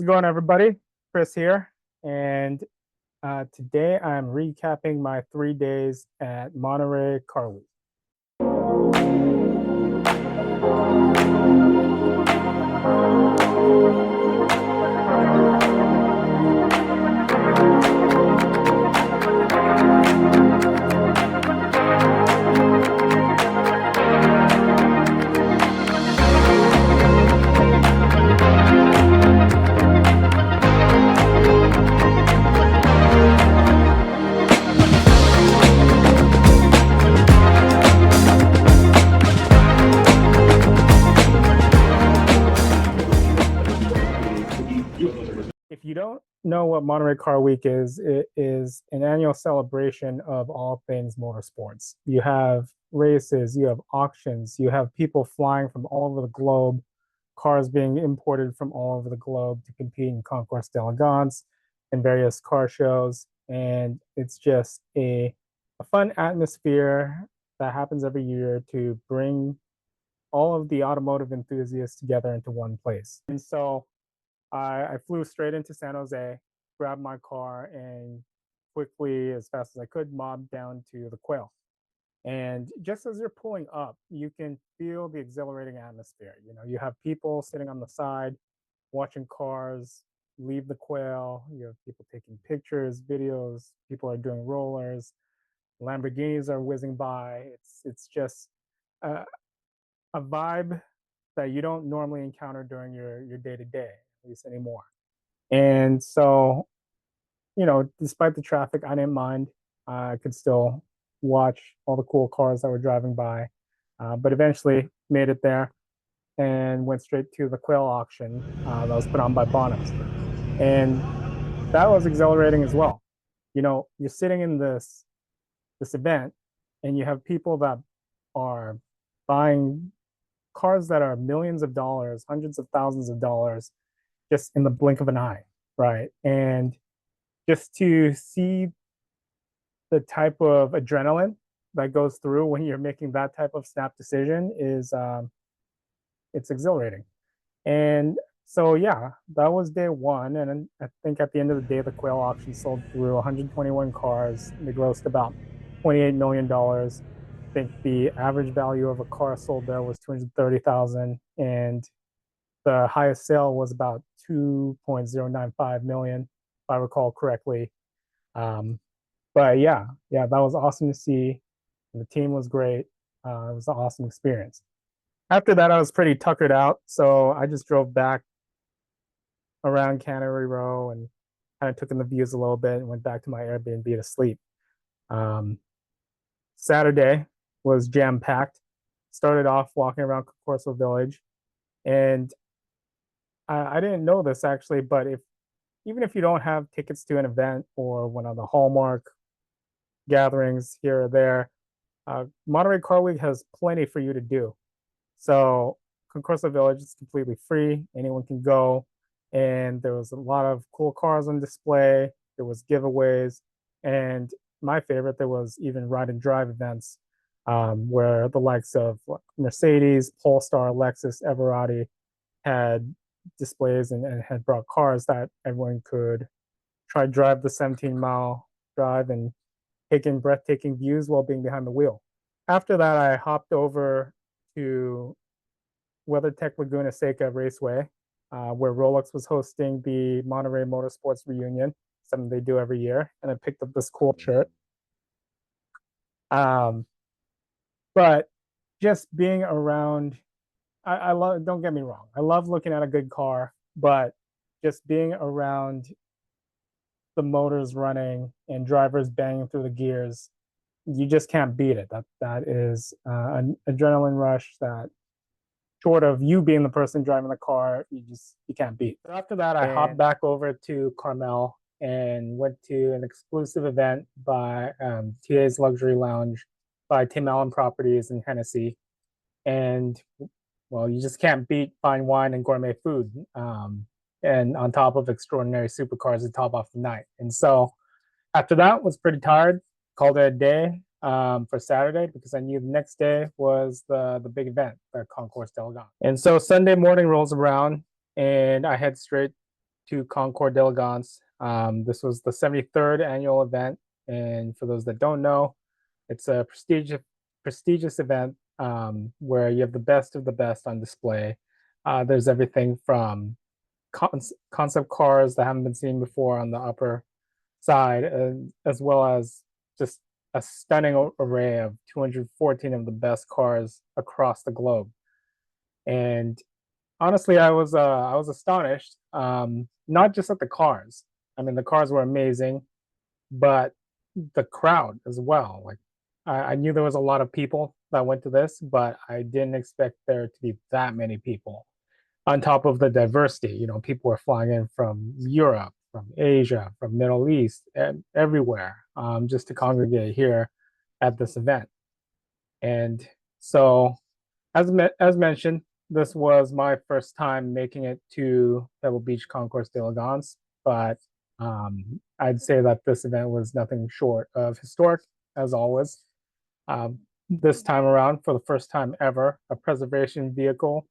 How's it going, everybody? Chris here, and today I'm recapping my 3 days at Monterey Car Week. If you don't know what Monterey Car Week is, it is an annual celebration of all things motorsports. You have races, you have auctions, you have people flying from all over the globe, cars being imported from all over the globe to compete in Concours Village and various car shows. And it's just a fun atmosphere that happens every year to bring all of the automotive enthusiasts together into one place. And so I flew straight into San Jose, grabbed my car, and quickly, as fast as I could, mobbed down to the Quail. And just as you're pulling up, you can feel the exhilarating atmosphere. You know, you have people sitting on the side watching cars leave the Quail. You have people taking pictures, videos. People are doing rollers. Lamborghinis are whizzing by. It's just a, a vibe that you don't normally encounter during your day to day, at least anymore. And so, you know, despite the traffic, I didn't mind. I could still watch all the cool cars that were driving by, but eventually made it there and went straight to the Quail auction that was put on by Bonham. And that was exhilarating as well. You know, you're sitting in this event and you have people that are buying cars that are millions of dollars, hundreds of thousands of dollars, just in the blink of an eye, right? And just to see the type of adrenaline that goes through when you're making that type of snap decision is it's exhilarating. And so yeah, that was day one, and I think at the end of the day, the Quail auction sold through 121 cars. They grossed about $28 million. I think the average value of a car sold there was 230,000, and the highest sale was about 2.095 million, if I recall correctly. But yeah, that was awesome to see. The team was great. It was an awesome experience. After that, I was pretty tuckered out, so I just drove back around Cannery Row and kind of took in the views a little bit and went back to my Airbnb to sleep. Um, Saturday was jam packed. Started off walking around Concours Village, and I didn't know this actually, but even if you don't have tickets to an event or one of the Hallmark gatherings here or there, Monterey Car Week has plenty for you to do. So Concours Village is completely free. Anyone can go. And there was a lot of cool cars on display. There was giveaways. And my favorite, there was even ride and drive events where the likes of Mercedes, Polestar, Lexus, Everati had displays and had brought cars that everyone could try drive the 17-mile drive and take in breathtaking views while being behind the wheel. After that, I hopped over to WeatherTech Laguna Seca Raceway, where Rolex was hosting the Monterey Motorsports Reunion, something they do every year, and I picked up this cool shirt. But just being around, I love, don't get me wrong, I love looking at a good car, but just being around the motors running and drivers banging through the gears, you just can't beat it. That is an adrenaline rush that, short of you being the person driving the car, you can't beat. So after that, I hopped back over to Carmel and went to an exclusive event by TA's Luxury Lounge by Tim Allen Properties in Hennessy. And well, you just can't beat fine wine and gourmet food. And on top of extraordinary supercars to top off the night. And so after that, was pretty tired, called it a day for Saturday because I knew the next day was the big event, the Concours Village. And so Sunday morning rolls around and I head straight to Concours Village. This was the 73rd annual event, and for those that don't know, it's a prestigious event where you have the best of the best on display. There's everything from concept cars that haven't been seen before on the upper side, as well as just a stunning array of 214 of the best cars across the globe. And honestly, I was astonished, not just at the cars. I mean, the cars were amazing, but the crowd as well. Like, I knew there was a lot of people that went to this, but I didn't expect there to be that many people. On top of the diversity, you know, people were flying in from Europe, from Asia, from Middle East, and everywhere, just to congregate here at this event. And so, as mentioned, this was my first time making it to Pebble Beach Concours d'Elegance, but I'd say that this event was nothing short of historic, as always. This time around, for the first time ever, a preservation vehicle,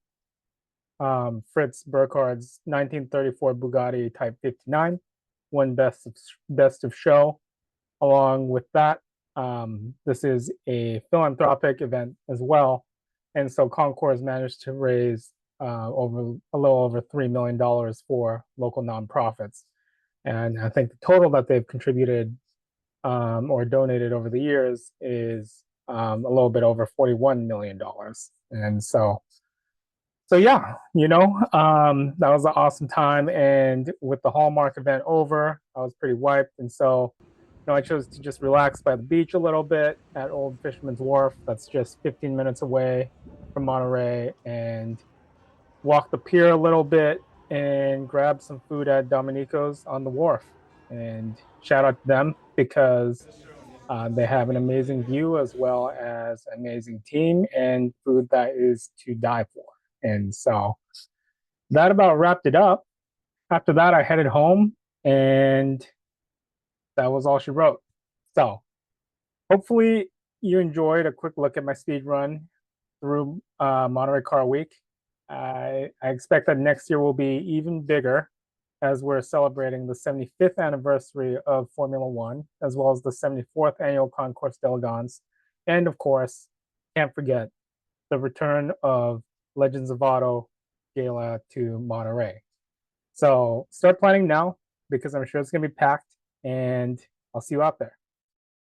Fritz Burkhard's 1934 Bugatti Type 59, won best of show. Along with that, this is a philanthropic event as well, and so Concours managed to raise over a little over $3 million for local nonprofits. And I think the total that they've contributed or donated over the years is a little bit over $41 million. And so yeah, you know, that was an awesome time. And with the Hallmark event over, I was pretty wiped. And so, you know, I chose to just relax by the beach a little bit at Old Fisherman's Wharf. That's just 15 minutes away from Monterey, and walk the pier a little bit and grab some food at Dominico's on the wharf. And shout out to them because they have an amazing view as well as amazing team and food that is to die for. And so that about wrapped it up. After that, I headed home, and that was all she wrote. So hopefully you enjoyed a quick look at my speed run through Monterey Car Week. I expect that next year will be even bigger, as we're celebrating the 75th anniversary of Formula One, as well as the 74th annual Concours d'Elegance. And of course, can't forget the return of Legends of Auto Gala to Monterey. So start planning now, because I'm sure it's going to be packed, and I'll see you out there.